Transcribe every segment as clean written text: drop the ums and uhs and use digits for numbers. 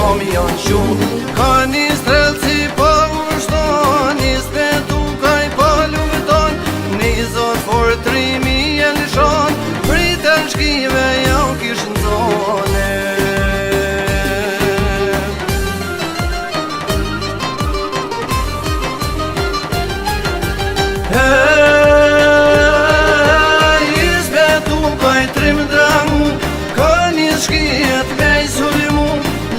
kom janë shumë. Ka një strelë si pa ushton, një spetu ka i pa lufton, një zot for 3000 e lishon, pritën shkive jau kish në zone. Shkijet me i sulmu,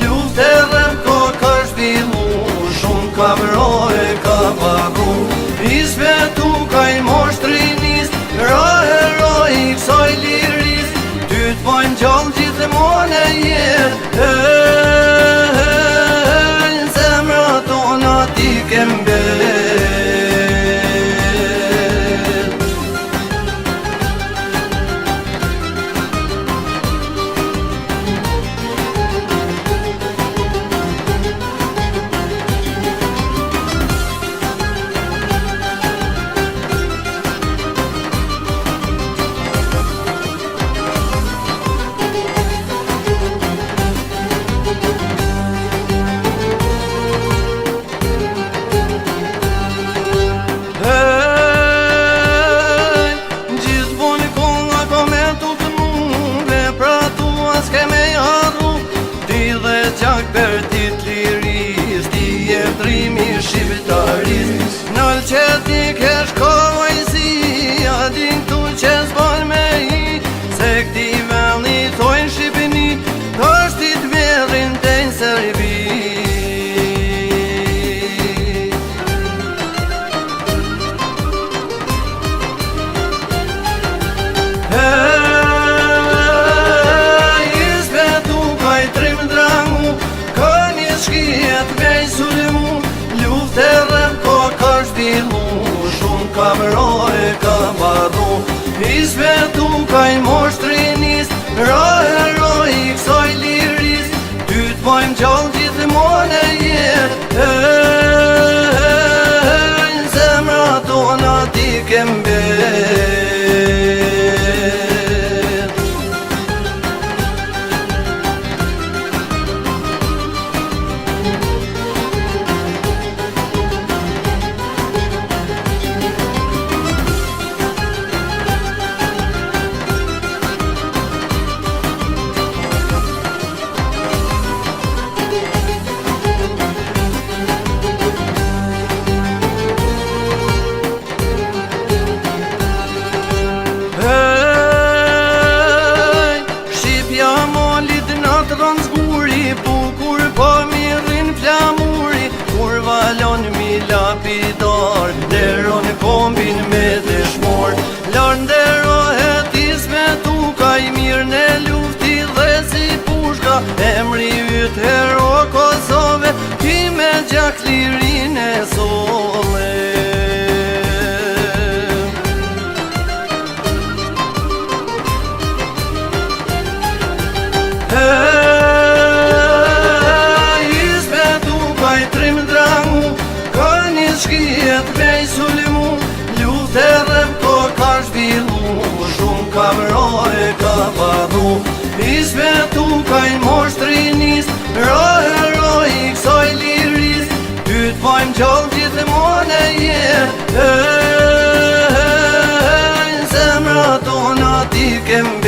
luft e rrëm ka shpilu, shumë ka vrojë ka pagu, i svetu ka i moshtrinis, ra i kësaj liris, ty t'pojnë gjallë gjithë dhe mone jetë, në zemra tona ti kembe. Për dit liris, ti e trimi shqiptaris, nëllë që ti kesh kovajsi, adin tu që s'bon me i, se këti veni thojnë Shqipini, është ti t'verin t'enjë Serbi. Shkijet me i sulmu, luft e rrëm ka shpilu, shumë ka vrojë ka badu, i svetu ka i moshtrinis, ra i kësaj liris, ty t'pojmë gjallë gjithë dhe mone jetë, në zemra tona ti kembe. Bukur po mirin flamuri, kur valon mi lapidar, deron kombin me dëshmor, larn derohet ismetu, ka i mirë në lufti dhe si pushka, emri yt hero Kosove, ti me gjak lirin e sole. Shkijet me i sulmu, luft e rrëm ka shpilu, shumë ka vrojë ka padu, i svetu ka i moshtrinis, ra i kësaj liris, ty t'pojmë gjallë gjithë dhe mone jetë, në zemra tona ti kembe.